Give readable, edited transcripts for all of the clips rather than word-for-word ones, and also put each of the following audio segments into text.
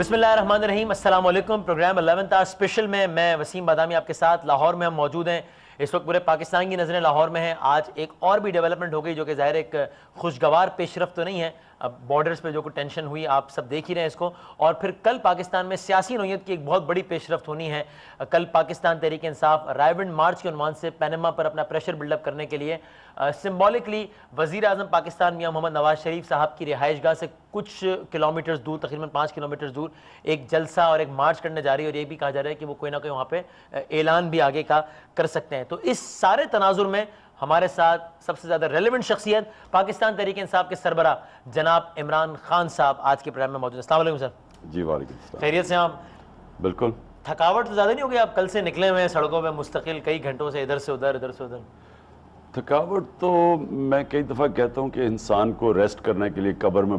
بسم اللہ الرحمن الرحیم، السلام علیکم۔ پروگرام 11 آور اسپیشل میں وسیم بادامی آپ کے ساتھ لاہور میں ہم موجود ہیں۔ اس وقت پورے پاکستان کی نظریں لاہور میں ہیں۔ آج ایک اور بھی ڈیولپمنٹ ہو گئی جو کہ ظاہر ایک خوشگوار پیش رفت تو نہیں ہے۔ اب بارڈرز پہ جو کوئی ٹینشن ہوئی آپ سب دیکھ ہی رہے ہیں اس کو، اور پھر کل پاکستان میں سیاسی نوعیت کی ایک بہت بڑی پیش رفت ہونی ہے۔ کل پاکستان تحریک انصاف رائیونڈ مارچ کے عنوان سے پینما پر اپنا پریشر بلڈ اپ کرنے کے لیے سمبولکلی وزیر اعظم پاکستان میاں محمد نواز شریف صاحب کی رہائش گاہ سے کچھ کلومیٹرز دور، تقریباً 5 کلومیٹرز دور ایک جلسہ اور ایک مارچ کرنے جا رہی ہے، اور یہ بھی کہا جا رہا ہے کہ وہ کوئی نہ کوئی وہاں پہ اعلان بھی آگے کا کر سکتے ہیں۔ تو اس سارے تناظر میں ہمارے ساتھ سب سے زیادہ ریلیونٹ شخصیت پاکستان تحریک انصاف کے سربراہ جناب عمران خان صاحب آج کے پروگرام میں موجود ہیں۔ السلام علیکم سر۔ جی وعلیکم السلام۔ خیریت سے آپ؟ بالکل۔ تھکاوٹ تو زیادہ نہیں ہو گئی؟ آپ کل سے نکلے ہوئے ہیں سڑکوں پہ مستقل کئی گھنٹوں سے، ادھر سے ادھر ادھر سے ادھر۔ تھکاوٹ تو میں کئی دفعہ کہتا ہوں کہ انسان کو ریسٹ کرنے کے لیے قبر میں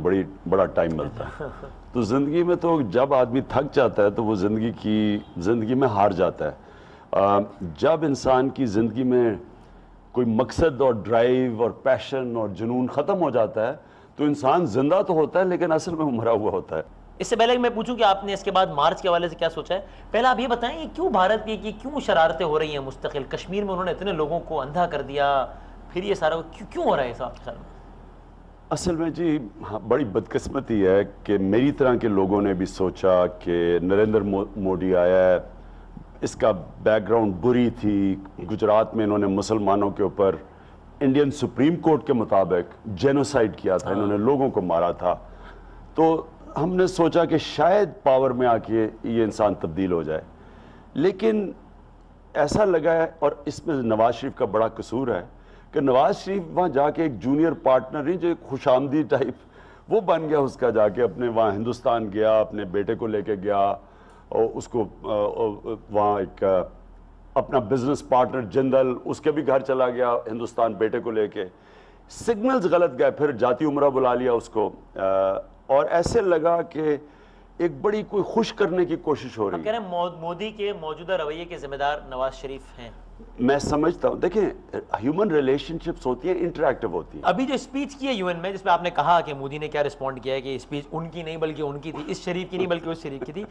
بڑا ٹائم ملتا ہے۔ تو زندگی میں تو جب آدمی تھک جاتا ہے تو وہ زندگی میں ہار جاتا ہے۔ جب انسان کی زندگی میں کوئی مقصد اور ڈرائیو اور پیشن اور جنون ختم ہو جاتا ہے تو انسان زندہ تو ہوتا ہے لیکن اصل میں مرا ہوا ہوتا ہے۔ اس سے پہلے کہ میں پوچھوں کہ آپ نے اس کے بعد مارچ کے حوالے سے کیا سوچا ہے، پہلے آپ یہ بتائیں یہ کیوں بھارت کی کیوں شرارتیں ہو رہی ہیں مستقل؟ کشمیر میں انہوں نے اتنے لوگوں کو اندھا کر دیا، پھر یہ سارا کیوں ہو رہا ہے اس آپ کے خیال میں؟ اصل میں جی بڑی بدقسمتی ہے کہ میری طرح کے لوگوں نے بھی سوچا کہ نریندر مودی آیا ہے، اس کا بیک گراؤنڈ بری تھی، گجرات میں انہوں نے مسلمانوں کے اوپر انڈین سپریم کورٹ کے مطابق جینوسائیڈ کیا تھا، انہوں نے لوگوں کو مارا تھا۔ تو ہم نے سوچا کہ شاید پاور میں آ کے یہ انسان تبدیل ہو جائے، لیکن ایسا لگا ہے، اور اس میں نواز شریف کا بڑا قصور ہے کہ نواز شریف وہاں جا کے ایک جونیئر پارٹنر نہیں، جو ایک خوش آمدید ٹائپ وہ بن گیا اس کا، جا کے اپنے وہاں ہندوستان گیا، اپنے بیٹے کو لے کے گیا، اور اس کو وہاں ایک اپنا بزنس پارٹنر جندل اس کے بھی گھر چلا گیا ہندوستان بیٹے کو لے کے۔ سگنلز غلط گئے، پھر جاتی عمرہ بلا لیا اس کو، اور ایسے لگا کہ ایک بڑی کوئی خوش کرنے کی کوشش ہو رہی ہے۔ ہم کہہ رہے ہیں مودی کے موجودہ رویے کے ذمہ دار نواز شریف ہیں۔ میں سمجھتا ہوں، دیکھیں ہیومن ریلیشن شپس ہوتی ہیں، انٹریکٹیو ہوتی ہیں۔ ابھی جو اسپیچ کی ہے یو این میں، جس پہ آپ نے کہا کہ مودی نے کیا رسپونڈ کیا ہے کہ اسپیچ ان کی نہیں بلکہ ان کی تھی، اس شریف کی نہیں بلکہ اس شریف کی تھی،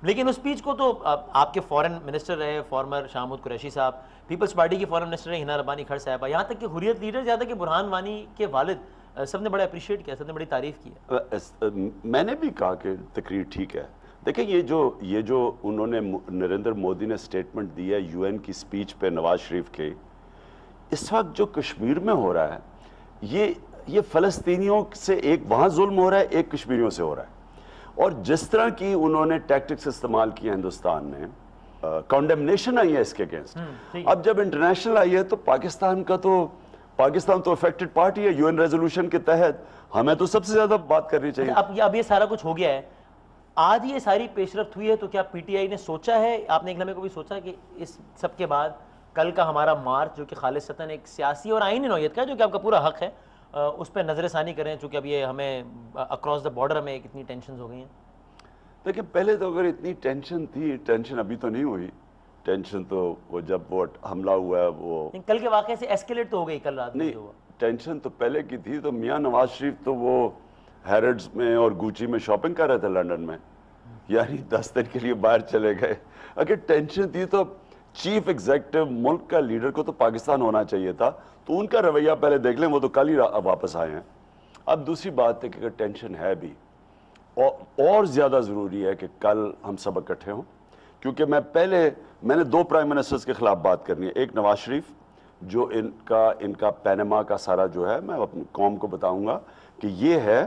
لیکن اس اسپیچ کو تو آپ کے فورن منسٹر رہے فارمر شاہ محمود قریشی صاحب، پیپلز پارٹی کی فورن منسٹر رہے ہنا ربانی کھڑ صاحبہ، یہاں تک کہ حریت لیڈر زیادہ کہ برہان وانی کے والد، سب نے بڑا اپریشیٹ کیا، سب نے بڑی تعریف کی۔ میں نے بھی کہا کہ تقریر ٹھیک ہے۔ دیکھیں یہ جو انہوں نے نریندر مودی نے سٹیٹمنٹ دی ہے یو این کی سپیچ پہ نواز شریف کے، اس وقت جو کشمیر میں ہو رہا ہے یہ فلسطینیوں سے ایک وہاں ظلم ہو رہا ہے، ایک کشمیریوں سے ہو رہا ہے، اور جس طرح کی انہوں نے ٹیکٹکس استعمال کی ہندوستان میں، کانڈیمنیشن آئی ہے اس کے اگینسٹ۔ اب جب انٹرنیشنل آئی ہے تو پاکستان تو افیکٹڈ پارٹی ہے، یو این ریزولوشن کے تحت ہمیں تو سب سے زیادہ بات کرنی چاہیے۔ اب یہ سارا کچھ ہو گیا ہے، آج یہ ساری پیش رفت ہوئی ہے، تو کیا پی ٹی آئی نے سوچا ہے، آپ نے ایک لمحے کو بھی سوچا کہ اس سب کے بعد کل کا ہمارا مارچ جو کہ خالصتاً ایک سیاسی اور آئینی نوعیت کا ہے، جو کہ آپ کا پورا حق ہے، اس پہ نظر ثانی کریں، چونکہ اب یہ ہمیں اکراس دا بارڈر ہمیں اتنی ٹینشنز ہو گئی ہیں؟ دیکھیں پہلے تو اگر اتنی ٹینشن تھی، ٹینشن ابھی تو نہیں ہوئی، ٹینشن تو وہ جب وہ حملہ ہوا ہے وہ کل کے واقعے سے ایسکیلیٹ تو ہو گئی کل رات میں جو ہوا۔ ٹینشن تو پہلے کی تھی، تو میاں نواز شریف تو وہ ہیرڈز میں اور گوچی میں شاپنگ کر رہے تھے لنڈن میں، یعنی 10 دن کے لیے باہر چلے گئے۔ اگر ٹینشن تھی تو چیف ایگزیکٹو ملک کا لیڈر کو تو پاکستان ہونا چاہیے تھا، تو ان کا رویہ پہلے دیکھ لیں، وہ تو کل ہی واپس آئے ہیں۔ اب دوسری بات ہے کہ اگر ٹینشن ہے بھی، اور زیادہ ضروری ہے کہ کل ہم سب اکٹھے ہوں، کیونکہ میں نے 2 پرائم منسٹرز کے خلاف بات کرنی ہے۔ ایک نواز شریف، جو ان کا پینما کا سارا جو ہے، میں اپنی قوم کو بتاؤں گا کہ یہ ہے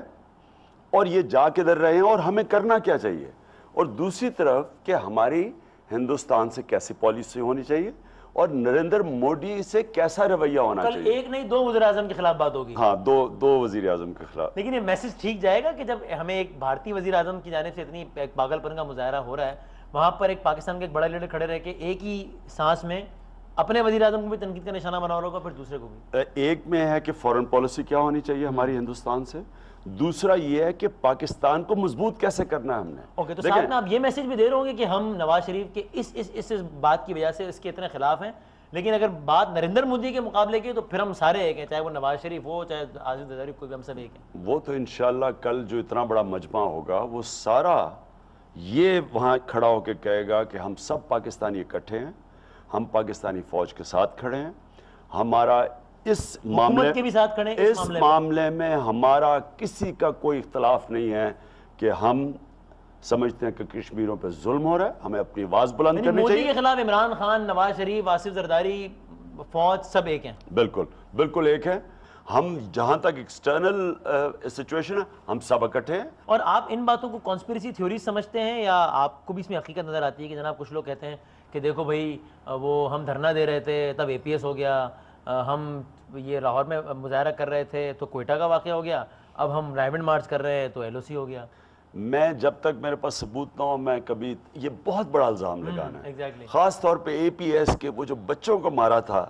اور یہ جا کدھر رہے ہیں اور ہمیں کرنا کیا چاہیے، اور دوسری طرف کہ ہماری ہندوستان سے کیسی پالیسی ہونی چاہیے اور نریندر مودی سے کیسا رویہ ہونا چاہیے۔ کل ایک نہیں 2 وزیر اعظم کے خلاف بات ہوگی۔ ہاں، دو وزیر اعظم کے خلاف۔ لیکن یہ میسج ٹھیک جائے گا کہ جب ہمیں ایک بھارتی وزیر اعظم کی جانب سے اتنی پاگل پن کا مظاہرہ ہو رہا ہے، وہاں پر ایک پاکستان کے ایک بڑا لیڈر کھڑے رہ کے ایک ہی سانس میں اپنے وزیر اعظم کو بھی تنقید کا نشانہ بنا رہا ہوگا، پھر دوسرے کو بھی۔ ایک میں ہے کہ فورن پالیسی کیا ہونی چاہیے ہماری ہندوستان سے، دوسرا یہ ہے کہ پاکستان کو مضبوط کیسے کرنا ہے ہم نے۔ اوکے، تو ساتھ میں آپ یہ میسج بھی دے رہے ہوں گے کہ ہم نواز شریف کے اس بات کی وجہ سے اس کے اتنے خلاف ہیں، لیکن اگر بات نریندر مودی کے مقابلے کی تو پھر ہم سارے ایک ہیں، چاہے وہ نواز شریف ہو چاہے عاصم زرداری، کوئی بھی، ہم سب ایک ہیں۔ وہ تو انشاءاللہ کل جو اتنا بڑا مجمع ہوگا وہ سارا یہ وہاں کھڑا ہو کے کہے گا کہ ہم سب پاکستانی اکٹھے ہیں, ہم پاکستانی فوج کے ساتھ کھڑے ہیں, ہمارا اس معاملے میں ہمارا کسی کا کوئی اختلاف نہیں ہے کہ ہم سمجھتے ہیں کہ کشمیریوں پہ ظلم ہو رہا ہے, ہمیں اپنی آواز بلند کرنی چاہیے. مودی کے خلاف عمران خان, نواز شریف, آصف زرداری, فوج سب ایک ہیں. بالکل بالکل ایک ہیں. ہم جہاں تک ایکسٹرنل سچویشن ہے ہم سب اکٹھے ہیں. اور آپ ان باتوں کو کانسپیریسی تھیوری سمجھتے ہیں یا آپ کو بھی اس میں حقیقت نظر آتی ہے کہ جناب کچھ لوگ کہتے ہیں کہ دیکھو بھائی وہ ہم دھرنا دے رہے تھے تب APS ہو گیا, ہم یہ لاہور میں مظاہرہ کر رہے تھے تو کوئٹہ کا واقعہ ہو گیا, اب ہم ڈائمنڈ مارچ کر رہے ہیں تو LOC ہو گیا. میں جب تک میرے پاس ثبوت نہ ہو میں کبھی, یہ بہت بڑا الزام لگانا ہے, خاص طور پہ APS کے وہ جو بچوں کو مارا تھا,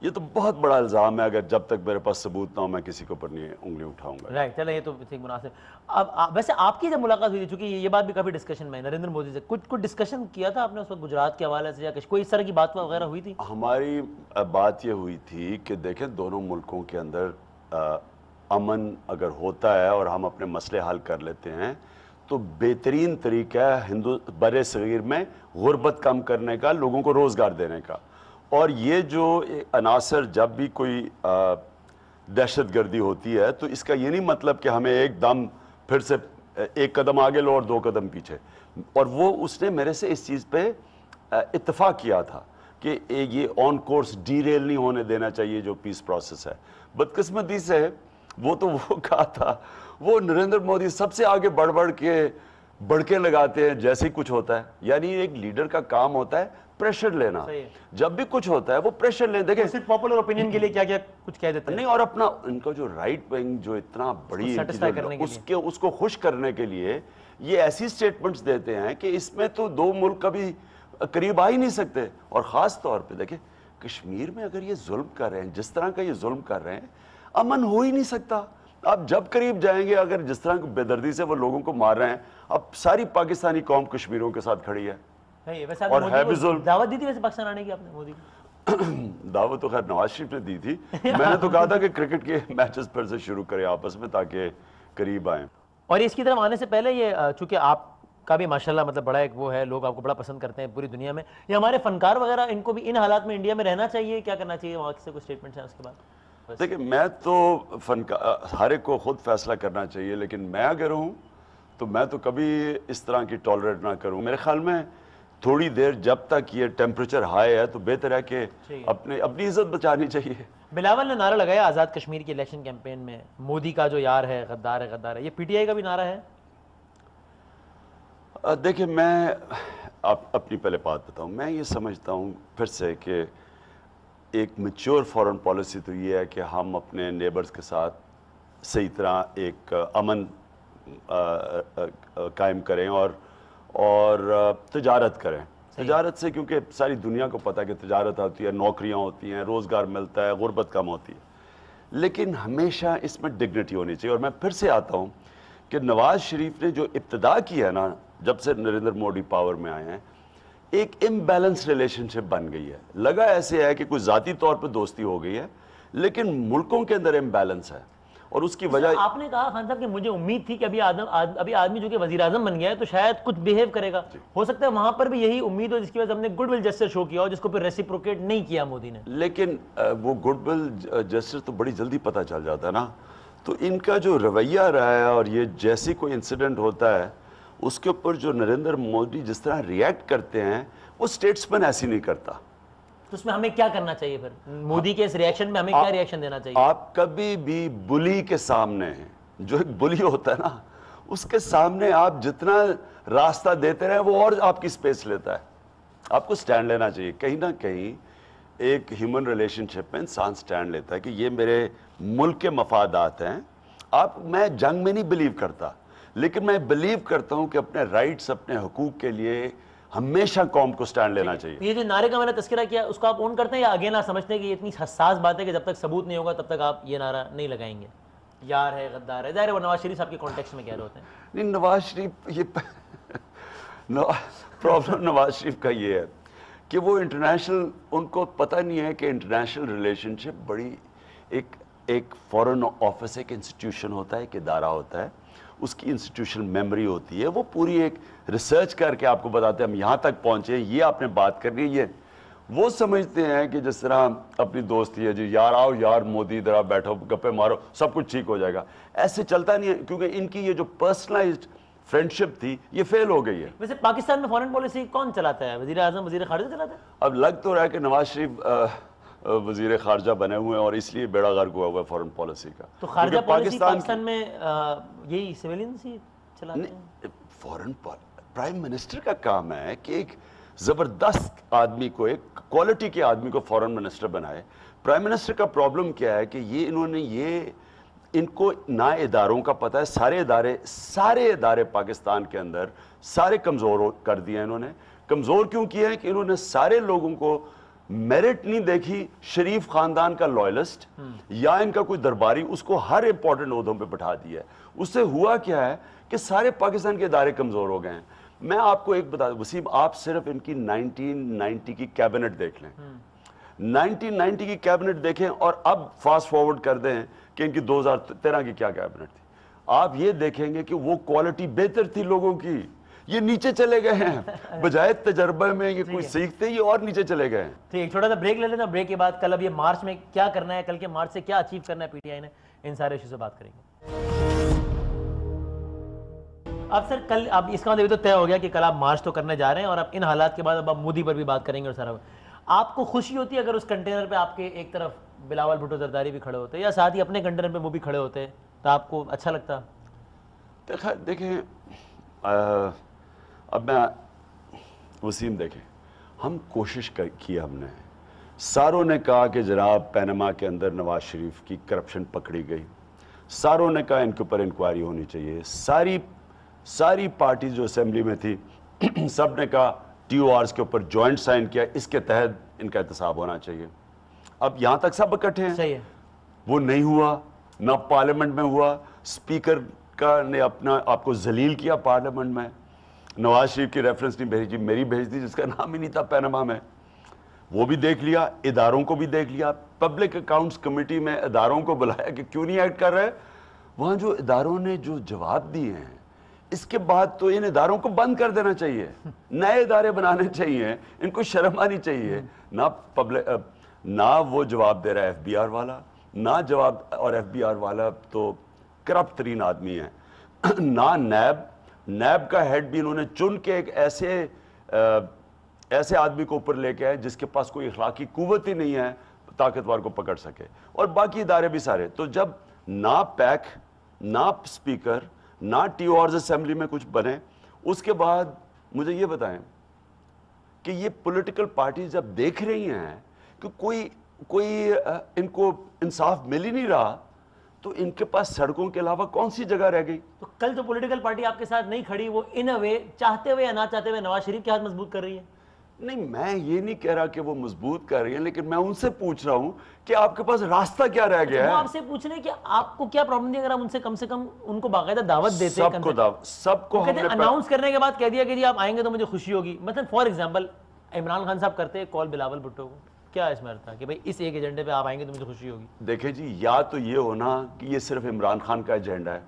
یہ تو بہت بڑا الزام ہے. اگر جب تک میرے پاس ثبوت نہ ہو میں کسی کے اوپر نہیں انگلی اٹھاؤں گا. رائٹ, چلیں یہ تو ٹھیک مناسب. اب ویسے آپ کی جب ملاقات ہوئی تھی, چونکہ یہ بات بھی کافی ڈسکشن میں نریندر مودی سے کچھ ڈسکشن کیا تھا آپ نے اس وقت گجرات کے حوالے سے, یا کوئی اس طرح کی بات وغیرہ ہوئی تھی؟ ہماری بات یہ ہوئی تھی کہ دیکھیں دونوں ملکوں کے اندر امن اگر ہوتا ہے اور ہم اپنے مسئلے حل کر لیتے ہیں تو بہترین طریقہ ہے بر صغیر میں غربت کم کرنے کا, لوگوں کو روزگار دینے کا. اور یہ جو عناصر جب بھی کوئی دہشت گردی ہوتی ہے تو اس کا یہ نہیں مطلب کہ ہمیں ایک دم پھر سے ایک قدم آگے لو اور 2 قدم پیچھے. اور وہ اس نے میرے سے اس چیز پہ اتفاق کیا تھا کہ یہ آن کورس ڈیریل نہیں ہونے دینا چاہیے جو پیس پروسیس ہے. بدقسمتی سے وہ کہا تھا, وہ نریندر مودی سب سے آگے بڑھ کے بڑکے لگاتے ہیں جیسے ہی کچھ ہوتا ہے. یعنی ایک لیڈر کا کام ہوتا ہے پریشر لینا, جب بھی کچھ ہوتا ہے وہ پریشر لیں. دیکھیں صرف پاپولر اوپینین کے لیے کیا کچھ کہہ دیتے ہیں نہیں, اور اپنا ان کا جو رائٹ ونگ جو اتنا بڑی اس کو خوش کرنے کے لیے یہ ایسی سٹیٹمنٹس دیتے ہیں کہ اس میں تو 2 ملک کبھی قریب آ ہی نہیں سکتے. اور خاص طور پہ دیکھیں کشمیر میں اگر یہ ظلم کر رہے ہیں, جس طرح کا یہ ظلم کر رہے ہیں, امن ہو ہی نہیں سکتا. آپ جب قریب جائیں گے, اگر جس طرح بے دردی سے وہ لوگوں کو مار رہے ہیں, اب ساری پاکستانی قوم کشمیریوں کے ساتھ کھڑی ہے. اور ہے بھی ظلم. دعوت دی تھی ویسے پاکستان آنے کی آپ نے مودی کو؟ دعوت تو خیر نواز شریف نے دی تھی. میں نے تو کہا تھا کہ کرکٹ کے میچز پھر سے شروع کریں آپس میں تاکہ قریب آئیں. اور اس کی طرف آنے سے پہلے یہ چونکہ آپ کا بھی ماشاءاللہ مطلب بڑا ایک وہ ہے, لوگ آپ کو بڑا پسند کرتے ہیں پوری دنیا میں, یہ ہمارے فنکار وغیرہ ان کو بھی ان حالات میں انڈیا میں رہنا چاہیے, کیا کرنا چاہیے, وہاں سے کوئی اسٹیٹمنٹس ہیں اس کے بعد؟ دیکھیں میں تو ہر ایک کو خود فیصلہ کرنا چاہیے, لیکن میں اگر ہوں تو میں تو کبھی اس طرح کی ٹالریٹ نہ کروں. میرے خیال میں تھوڑی دیر جب تک یہ ٹیمپریچر ہائی ہے تو بہتر ہے کہ اپنی عزت بچانی چاہیے. بلاول نے نعرہ لگایا آزاد کشمیر کی الیکشن کیمپین میں, مودی کا جو یار ہے غدار ہے غدار ہے, یہ PTI کا بھی نعرہ ہے؟ دیکھیں میں اپنی پہلے بات بتاؤں, میں یہ سمجھتا ہوں پھر سے کہ ایک میچور فارن پالیسی تو یہ ہے کہ ہم اپنے نیبرز کے ساتھ صحیح طرح ایک امن قائم کریں اور تجارت کریں. تجارت سے کیونکہ ساری دنیا کو پتہ ہے کہ تجارت ہوتی ہے, نوکریاں ہوتی ہیں, روزگار ملتا ہے, غربت کم ہوتی ہے, لیکن ہمیشہ اس میں ڈگنیٹی ہونی چاہیے. اور میں پھر سے آتا ہوں کہ نواز شریف نے جو ابتدا کی ہے نا, جب سے نریندر مودی پاور میں آئے ہیں, ایک امبیلنس ریلیشن شپ بن گئی ہے. لگا ایسے ہے کہ کوئی ذاتی طور پہ دوستی ہو گئی ہے لیکن ملکوں کے اندر امبیلنس ہے. اور اس کی وجہ آپ نے کہا خان صاحب کہ مجھے امید تھی کہ ابھی آدمی جو کہ وزیر اعظم بن گیا ہے تو شاید کچھ بیہیو کرے گا, ہو سکتا ہے وہاں پر بھی یہی امید ہو جس کی وجہ سے ہم نے گڈ ول جسٹر شو کیا ہو, جس کو پھر ریسیپروکیٹ نہیں کیا مودی نے. لیکن وہ گڈ ول جسٹر تو بڑی جلدی پتہ چل جاتا ہے نا. تو ان کا جو رویہ رہا ہے اور یہ جیسی کوئی انسیڈنٹ ہوتا ہے اس کے اوپر جو نریندر مودی جس طرح ریئیکٹ کرتے ہیں وہ اسٹیٹسمین ایسی نہیں کرتا. تو اس میں ہمیں کیا کرنا چاہیے پھر, مودی کے اس ریئیکشن میں ہمیں کیا ریئیکشن دینا چاہیے؟ آپ کبھی بھی بلی کے سامنے, جو ایک بلی ہوتا ہے نا, اس کے سامنے آپ جتنا راستہ دیتے رہے وہ اور آپ کی سپیس لیتا ہے. آپ کو سٹینڈ لینا چاہیے. کہیں نہ کہیں ایک ہیومن ریلیشن شپ میں انسان سٹینڈ لیتا ہے کہ یہ میرے ملک کے مفادات ہیں. میں جنگ میں نہیں بلیو کرتا, لیکن میں بلیو کرتا ہوں کہ اپنے رائٹس, اپنے حقوق کے لیے ہمیشہ قوم کو سٹینڈ لینا چاہیے. یہ جو نعرے کا میں نے تذکرہ کیا اس کو آپ اون کرتے ہیں یا اگین آپ سمجھتے ہیں کہ یہ اتنی حساس بات ہے کہ جب تک ثبوت نہیں ہوگا تب تک آپ یہ نعرہ نہیں لگائیں گے؟ یار ہے غدار ہے, ظاہر ہے وہ نواز شریف صاحب کے کانٹیکسٹ میں کہہ رہے ہوتے ہیں. نہیں, نواز شریف یہ پرابلم نواز شریف کا یہ ہے کہ وہ انٹرنیشنل, ان کو پتہ نہیں ہے کہ انٹرنیشنل ریلیشن شپ بڑی ایک فورن آفس ایک انسٹیٹیوشن ہوتا ہے, ایک ادارہ ہوتا ہے. اس کی انسٹیٹیوشنل میموری ہوتی ہے, وہ پوری ایک ریسرچ کر کے آپ کو بتاتے ہیں ہم یہاں تک پہنچے, یہ آپ نے بات کرنی ہے. یہ وہ سمجھتے ہیں کہ جس طرح اپنی دوستی ہے, جی یار آؤ یار مودی ادھر آپ بیٹھو گپے مارو سب کچھ ٹھیک ہو جائے گا, ایسے چلتا نہیں ہے, کیونکہ ان کی یہ جو پرسنلائزڈ فرینڈشپ تھی یہ فیل ہو گئی ہے. ویسے پاکستان میں فارن پالیسی کون چلاتا ہے؟ وزیر اعظم, وزیر خارجہ چلاتا ہے؟ اب لگ تو رہا ہے کہ نواز شریف وزیر خارجہ بنے ہوئے ہیں اور اس لیے بیڑا غرق ہوا ہوا ہے فارن پالیسی کا. تو خارجہ پالیسی پاکستان میں یہی سویلینس ہی چلاتے ہیں؟ فارن پرائم منسٹر کا کام ہے کہ ایک زبردست آدمی کو, ایک کوالٹی کے آدمی کو فارن منسٹر بنائے. پرائم منسٹر کا پرابلم کیا ہے کہ یہ انہوں نے ان کو نہ اداروں کا پتہ ہے, سارے ادارے پاکستان کے اندر سارے کمزور کر دیے انہوں نے. کمزور کیوں کیا ہے کہ انہوں نے سارے لوگوں کو میرٹ نہیں دیکھی, شریف خاندان کا لائلسٹ یا ان کا کوئی درباری, اس کو ہر امپورٹنٹ عہدوں پہ بٹھا دیا ہے. اس سے ہوا کیا ہے کہ سارے پاکستان کے ادارے کمزور ہو گئے ہیں. میں آپ کو ایک بتا دوں وسیم, آپ صرف ان کی 1990 کی کیبنٹ دیکھ لیں, 1990 کی کیبنٹ دیکھیں اور اب فاسٹ فارورڈ کر دیں کہ ان کی 2013 کی کیا کیبنٹ تھی. آپ یہ دیکھیں گے کہ وہ کوالٹی بہتر تھی لوگوں کی, یہ نیچے چلے گئے ہیں, بجائے تجربے میں یہ کوئی سیکھتے یہ اور نیچے چلے گئے ہیں. تو ایک چھوٹا سا بریک لے لیتے ہیں, بریک کے بعد کل اب یہ مارچ میں کیا کرنا ہے, کل کے مارچ سے کیا اچیو کرنا ہے پی ٹی آئی نے, ان سارے ایشو سے بات کریں گے. اب سر کل اب اس کا مطلب تو طے ہو گیا کہ کل آپ مارچ تو کرنے جا رہے ہیں, اور اب ان حالات کے بعد اب آپ مودی پر بھی بات کریں گے. اور سارا آپ کو خوشی ہوتی ہے اگر اس کنٹینر پہ آپ کے ایک طرف بلاول بھٹو زرداری بھی کھڑے ہوتے یا ساتھ ہی اپنے کنٹینر پہ وہ بھی کھڑے ہوتے, تو آپ کو اچھا لگتا؟ دیکھیں اب میں وسیم دیکھیں, ہم کوشش کی, ہم نے ساروں نے کہا کہ جناب پینما کے اندر نواز شریف کی کرپشن پکڑی گئی, ساروں نے کہا ان کے اوپر انکوائری ہونی چاہیے, ساری پارٹی جو اسمبلی میں تھی سب نے کہا ٹی او آرز کے اوپر جوائنٹ سائن کیا, اس کے تحت ان کا احتساب ہونا چاہیے. اب یہاں تک سب اکٹھے ہیں, صحیح ہے, وہ نہیں ہوا, نہ پارلیمنٹ میں ہوا, اسپیکر کا نے اپنا آپ کو ذلیل کیا پارلیمنٹ میں, نواز شریف کی ریفرنس نہیں بھیجی, میری بھیج دی جس کا نام ہی نہیں تھا پینما میں, وہ بھی دیکھ لیا, اداروں کو بھی دیکھ لیا, پبلک اکاؤنٹس کمیٹی میں اداروں کو بلایا کہ کیوں نہیں ایکٹ کر رہے, وہاں جو اداروں نے جو جواب دیے ہیں اس کے بعد تو ان اداروں کو بند کر دینا چاہیے, نئے ادارے بنانے چاہیے, ان کو شرم آنی چاہیے. نہ وہ جواب دے رہا ہے ایف بی آر والا, نہ جواب, اور ایف بی آر والا تو کرپٹ ترین آدمی ہے, نہ نیب کا ہیڈ بھی انہوں نے چن کے ایک ایسے آدمی کو اوپر لے کے آئے جس کے پاس کوئی اخلاقی قوت ہی نہیں ہے طاقتور کو پکڑ سکے, اور باقی ادارے بھی سارے. تو جب نہ پیک, نہ اسپیکر, نہ ٹی او آرز اسمبلی میں کچھ بنے, اس کے بعد مجھے یہ بتائیں کہ یہ پولیٹیکل پارٹیز جب دیکھ رہی ہیں کہ کوئی ان کو انصاف مل ہی نہیں رہا, تو ان کے پاس سڑکوں کے علاوہ کون سی جگہ رہ گئی؟ تو کل جو پولیٹیکل پارٹی آپ کے ساتھ نہیں کھڑی وہ ان اے وے چاہتے ہوئے یا نہ چاہتے ہوئے نواز شریف کے ہاتھ مضبوط کر رہی ہے. نہیں, میں یہ نہیں کہہ رہا کہ وہ مضبوط کر رہی ہیں, لیکن میں ان سے پوچھ رہا ہوں کہ آپ کے پاس راستہ کیا رہ گیا ہے. وہ آپ سے پوچھ رہے ہیں کہ آپ کو کیا پرابلم ہے اگر آپ ان سے کم ان کو باقاعدہ دعوت دیتے, سب کو ہم نے اناؤنس کرنے کے بعد کہہ دیا کہ جی آپ آئیں گے تو مجھے خوشی ہوگی. مثلا فار ایگزامپل عمران خان صاحب کرتے کال بلاول بھٹو کو, کیا اس میں تھا کہ بھائی اس ایک ایجنڈے پہ آپ آئیں گے تو مجھے خوشی ہوگی؟ دیکھیں جی, یا تو یہ ہونا کہ یہ صرف عمران خان کا ایجنڈا ہے,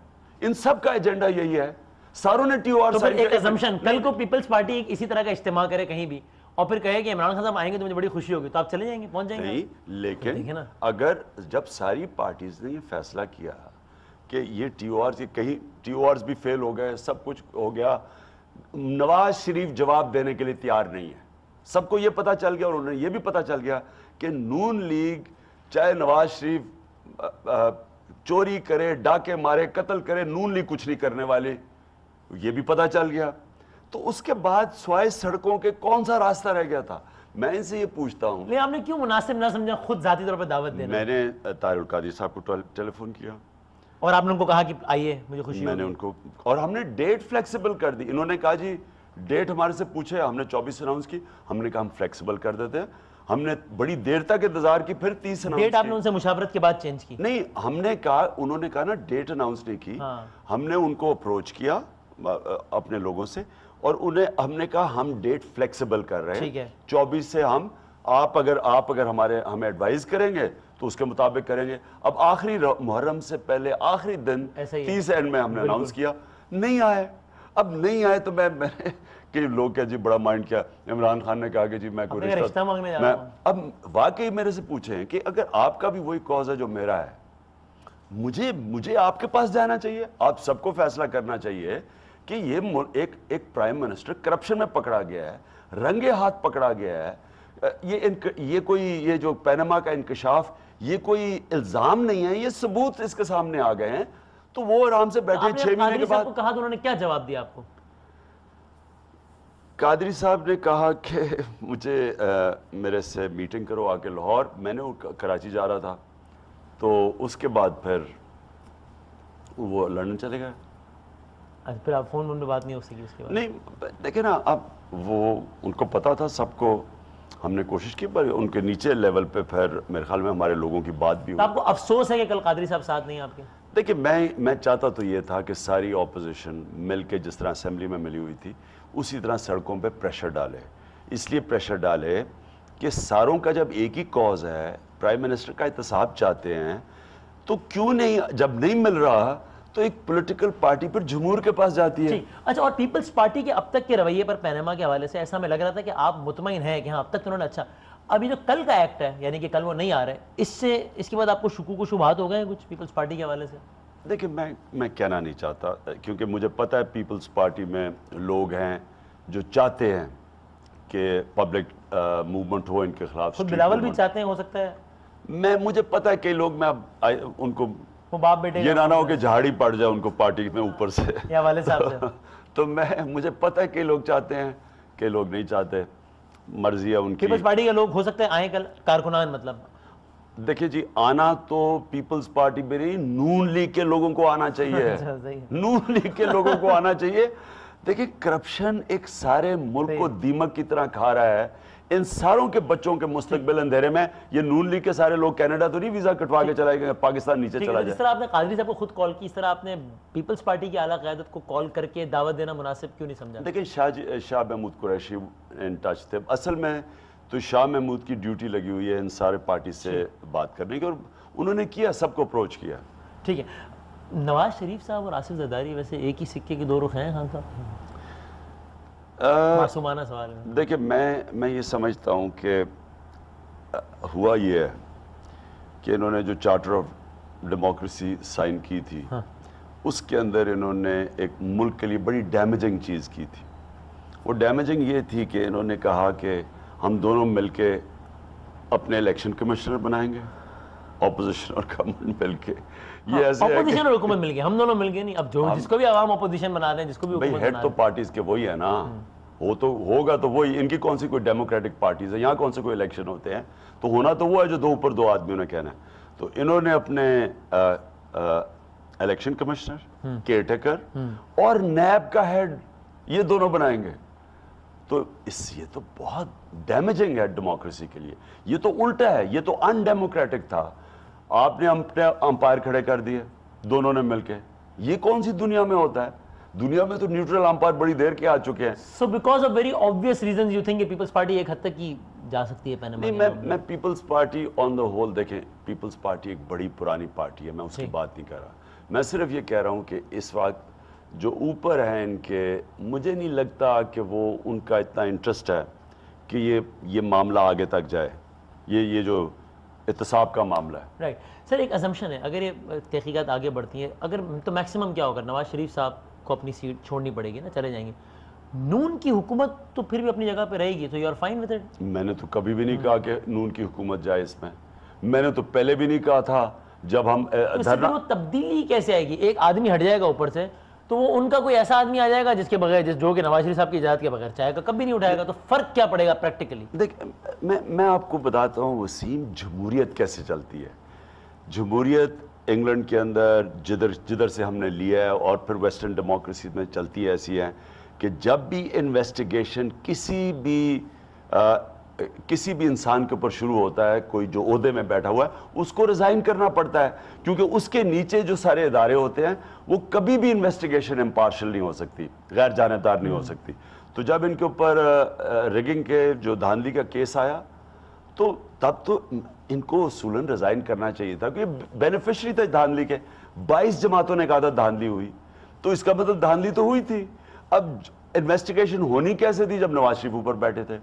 ان سب کا ایجنڈا یہی ہے, ساروں نے ٹی او آر. تو پھر ایک assumption, کل کو پیپلز پارٹی اسی طرح کا اجتماع کرے کہیں بھی اور پھر کہے کہ عمران خان صاحب آئیں گے تو مجھے بڑی خوشی ہوگی, تو آپ چلے جائیں گے, پہنچ جائیں گے؟ نہیں, لیکن اگر جب ساری پارٹیز نے یہ فیصلہ کیا کہ یہ ٹی او آرز, کہیں ٹی او آرز بھی فیل ہو گئے, سب کچھ ہو گیا, نواز شریف جواب دینے کے لیے تیار نہیں ہے, سب کو یہ پتا چل گیا, اور انہیں یہ بھی پتا چل گیا کہ نون لیگ چاہے نواز شریف چوری کرے, ڈاکے مارے, قتل کرے, نون لیگ کچھ نہیں کرنے والے, یہ بھی پتا چل گیا. تو اس کے بعد سوائے سڑکوں کے کون سا راستہ رہ گیا تھا؟ میں ان سے یہ پوچھتا ہوں. نہیں, آپ نے کیوں مناسب نہ سمجھا خود ذاتی طور پہ دعوت دینا؟ میں نے طاہر القادری صاحب کو ٹیلی فون کیا, اور آپ نے ان کو کہا کہ آئیے مجھے خوشی ہوگی. میں نے ان کو, اور ہم نے ڈیٹ فلیکسیبل کر دی. انہوں نے کہا جی ڈیٹ ہمارے سے پوچھے, ہم نے 24 اناؤنس کی, ہم نے کہا ہم فلیکسیبل کر دیتے ہیں. ہم نے بڑی دیر تک انتظار کی, پھر 30 اناؤنس. ڈیٹ آپ نے ان سے مشاورت کے بعد چینج کی؟ نہیں, ہم نے کہا, انہوں نے کہا نا ڈیٹ اناؤنس نہیں کی, ہم نے ان کو اپروچ کیا اپنے لوگوں سے, اور ہم نے کہا ہم ڈیٹ فلیکسیبل کر رہے ہیں, 24 سے ہم, آپ اگر ہمیں ایڈوائز کریں گے تو اس کے مطابق کریں گے. اب آخری محرم سے پہلے آخری دن 30 اینڈ میں ہم نے اناؤنس کیا, نہیں آئے. اب نہیں آئے تو میں کہ لوگ کیا جی بڑا مائنڈ کیا, عمران خان نے کہا کہ جی میں کوئی رشتہ میں, اب واقعی میرے سے پوچھیں کہ اگر آپ کا بھی وہی کاز ہے جو میرا ہے, مجھے آپ کے پاس جانا چاہیے, آپ سب کو فیصلہ کرنا چاہیے کہ یہ ایک پرائم منسٹر کرپشن میں پکڑا گیا ہے, رنگے ہاتھ پکڑا گیا ہے, یہ جو پینما کا انکشاف یہ کوئی الزام نہیں ہے, یہ ثبوت اس کے سامنے آ گئے ہیں. تو وہ آرام سے بیٹھے 6 مہینے کے بعد. کہا تو انہوں نے کیا جواب دیا آپ کو؟ قادری صاحب نے کہا کہ مجھے میرے سے میٹنگ کرو آ کے لاہور. میں نے کراچی جا رہا تھا, تو اس کے بعد پھر وہ لندن چلے گئے. پھر آپ فون میں بات نہیں ہو سکی اس کے بعد؟ نہیں دیکھیں نا, اب وہ ان کو پتا تھا سب کو, ہم نے کوشش کی, پر ان کے نیچے لیول پہ پھر میرے خیال میں ہمارے لوگوں کی بات بھی ہوئی. آپ کو افسوس ہے کہ کل قادری صاحب ساتھ نہیں آپ کے؟ دیکھیں میں چاہتا تو یہ تھا کہ ساری اپوزیشن مل کے جس طرح اسمبلی میں ملی ہوئی تھی اسی طرح سڑکوں پہ پریشر ڈالے. اس لیے پریشر ڈالے کہ ساروں کا جب ایک ہی کاز ہے, پرائم منسٹر کا احتساب چاہتے ہیں, تو کیوں نہیں, جب نہیں مل رہا تو ایک پولیٹیکل پارٹی پر جمہور کے پاس جاتی ہے. اچھا, اور پیپلز پارٹی کے اب تک کے رویے پر پینما کے حوالے سے ایسا ہمیں لگ رہا تھا کہ آپ مطمئن ہیں کہ ہاں اب تک انہوں نے اچھا, ابھی جو کل کا ایکٹ ہے یعنی کہ کل وہ نہیں آ رہے, اس کے بعد آپ کو شکوک و شبہات ہو گئے ہیں کچھ پیپلز پارٹی کے حوالے سے؟ دیکھیں میں کہنا نہیں چاہتا, کیونکہ مجھے پتہ ہے پیپلز پارٹی میں لوگ ہیں جو چاہتے ہیں کہ پبلک موومنٹ ہو ان کے خلاف. خود بلاول بھی چاہتے ہیں, ہو سکتا ہے. مجھے پتہ ہے کئی لوگ, میں اب ان کو باپ بیٹے یہ نہ ہو کہ جھاڑی پڑ جائے ان کو پارٹی میں اوپر سے, یا والد صاحب سے, تو مجھے پتہ ہے کہ لوگ چاہتے ہیں, کہ لوگ نہیں چاہتے, مرضی ہے ان کی. پیپلز پارٹی کے لوگ ہو سکتے ہیں آئیں کل, کارکنان مطلب. دیکھیں جی, آنا تو پیپلز پارٹی میں نہیں, نون لیگ کے لوگوں کو آنا چاہیے, نون لیگ کے لوگوں کو آنا چاہیے. دیکھیں کرپشن ایک سارے ملک کو دیمک کی طرح کھا رہا ہے, ان ساروں کے بچوں کے مستقبل اندھیرے میں. یہ نون لیگ کے سارے لوگ کینیڈا تو نہیں ویزا کٹوا کے چلائے گئے, پاکستان نیچے چلا جائے. جس طرح آپ نے قادری صاحب کو خود کال کی, اس طرح آپ نے پیپلز پارٹی کی اعلیٰ قیادت کو کال کر کے دعوت دینا مناسب کیوں نہیں سمجھا؟ دیکھیں شاہ محمود قریشی ان ٹچ تھے. اصل میں تو شاہ محمود کی ڈیوٹی لگی ہوئی ہے ان سارے پارٹی سے بات کرنے کی, اور انہوں نے کیا, سب کو اپروچ کیا. ٹھیک ہے. نواز شریف صاحب اور آصف زرداری ویسے ایک ہی سکے کے دو رخ ہیں خان صاحب؟ معصومانہ سوال ہے. دیکھیں میں یہ سمجھتا ہوں کہ ہوا یہ ہے کہ انہوں نے جو چارٹر آف ڈیموکریسی سائن کی تھی, اس کے اندر انہوں نے ایک ملک کے لیے بڑی ڈیمیجنگ چیز کی تھی. وہ ڈیمیجنگ یہ تھی کہ انہوں نے کہا کہ ہم دونوں مل کے اپنے الیکشن کمشنر بنائیں گے, اپوزیشن اور گورنمنٹ مل کے. یہ ایسے اپوزیشن اور حکومت مل کے, ہم دونوں مل کے نہیں. اب جو جس کو بھی عوام اپوزیشن بنا دیں, جس کو بھی بھائی ہیڈ تو پارٹیز کے وہی ہے نا, وہ تو ہوگا تو وہی. ان کی کون سی کوئی ڈیموکریٹک پارٹیز ہے, یہاں کون سے کوئی الیکشن ہوتے ہیں, تو ہونا تو وہ ہے جو دو اوپر دو آدمیوں نے کہنا ہے. تو انہوں نے اپنے الیکشن کمشنر, کیئر ٹیکر اور نیب کا ہیڈ, یہ دونوں بنائیں گے. تو یہ تو بہت ڈیمیجنگ ہے ڈیموکریسی کے لیے. یہ تو الٹا ہے, یہ تو ان ڈیموکریٹک تھا. آپ نے اپنے امپائر کھڑے کر دیے دونوں نے مل کے. یہ کون سی دنیا میں ہوتا ہے؟ دنیا میں تو نیوٹرل امپائر بڑی دیر کے آ چکے ہیں. So because of very obvious reasons you think کہ پیپلز پارٹی ایک حد تک کی جا سکتی ہے پینما؟ نہیں, میں Peoples Party on the whole, دیکھیں پیپلز پارٹی ایک بڑی پرانی پارٹی ہے, میں اس کی بات نہیں کر رہا. میں صرف یہ کہہ رہا ہوں کہ اس وقت جو اوپر ہیں ان کے, مجھے نہیں لگتا کہ وہ ان کا اتنا انٹرسٹ ہے کہ یہ معاملہ آگے تک جائے, یہ جو احتساب کا معاملہ ہے. رائٹ سر, ایک اسمپشن ہے اگر یہ تحقیقات آگے بڑھتی ہیں, اگر تو میکسیمم کیا ہوگا, نواز شریف صاحب کو اپنی سیٹ چھوڑنی پڑے گی نا, چلے جائیں گے. نون کی حکومت تو پھر بھی اپنی جگہ پہ رہے گی, تو you are fine with it? میں نے تو کبھی بھی نہیں کہا کہ نون کی حکومت جائے اس میں نے تو پہلے بھی نہیں کہا تھا جب ہم وہ تبدیلی کیسے آئے گی؟ ایک آدمی ہٹ جائے گا اوپر سے, تو وہ ان کا کوئی ایسا آدمی آ جائے گا جس کے بغیر, جو کہ نواز شریف صاحب کی اجازت کے بغیر چاہے گا, کبھی نہیں اٹھائے گا. تو فرق کیا پڑے گا پریکٹیکلی؟ دیکھ, میں آپ کو بتاتا ہوں وسیم, جمہوریت کیسے چلتی ہے. جمہوریت انگلینڈ کے اندر جدھر سے ہم نے لیا ہے, اور پھر ویسٹرن ڈیموکریسی میں چلتی ہے ایسی ہے کہ جب بھی انویسٹیگیشن کسی بھی انسان کے اوپر شروع ہوتا ہے, کوئی جو عہدے میں بیٹھا ہوا ہے اس کو ریزائن کرنا پڑتا ہے, کیونکہ اس کے نیچے جو سارے ادارے ہوتے ہیں وہ کبھی بھی انویسٹیگیشن امپارشل نہیں ہو سکتی, غیر جانبدار نہیں ہو سکتی. تو جب ان کے اوپر ریگنگ کے جو دھاندلی کا کیس آیا, تو تب تو ان کو اصولاً ریزائن کرنا چاہیے تھا کہ بینیفیشری تھے دھاندلی کے. 22 جماعتوں نے کہا تھا دھاندلی ہوئی, تو اس کا مطلب دھاندلی تو ہوئی تھی. اب انویسٹیگیشن ہونی کیسے تھی جب نواز شریف اوپر بیٹھے تھے؟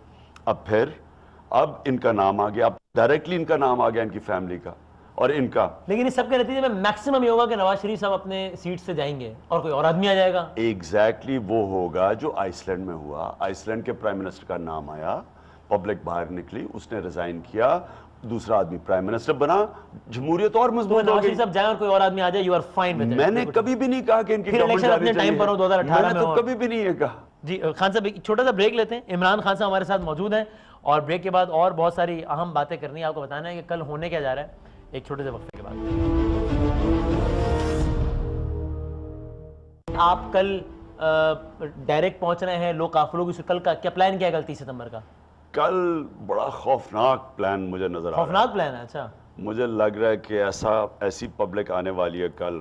اب ان کا نام آ گیا, اب ڈائریکٹلی ان کا نام آ گیا, ان کی فیملی کا اور ان کا. لیکن اس سب کے نتیجے میں میکسیمم یہ ہوگا کہ نواز شریف صاحب اپنے سیٹ سے جائیں گے اور کوئی اور آدمی آ جائے گا. ایگزیکٹلی وہ ہوگا جو آئس لینڈ میں ہوا. آئس لینڈ کے پرائم منسٹر کا نام آیا, پبلک باہر نکلی, اس نے ریزائن کیا, دوسرا آدمی پرائم منسٹر بنا, جمہوریت اور مضبوط ہو گئی. نواز شریف صاحب جائیں اور کوئی اور آدمی آ جائے, you are fine with it. میں نے کبھی بھی نہیں کہا کہ ان کی گورنمنٹ جانی چاہیے, میں نے تو کبھی بھی نہیں یہ کہا. جی خان صاحب ایک چھوٹا سا بریک لیتے ہیں. عمران خان صاحب ہمارے ساتھ موجود ہیں اور بریک کے بعد اور بہت ساری اہم باتیں کرنی ہے. آپ کو بتانا ہے کہ کل ہونے کیا جا رہا ہے ایک چھوٹے سے وقفے کے بعد. آپ کل ڈائریکٹ پہنچ رہے ہیں, لوگ قافلوں کی کل کا کیا پلان کیا ہے کل 30 ستمبر کا؟ کل بڑا خوفناک پلان مجھے نظر آ رہا ہے. خوفناک پلان ہے؟ اچھا. مجھے لگ رہا ہے کہ ایسی پبلک آنے والی ہے کل,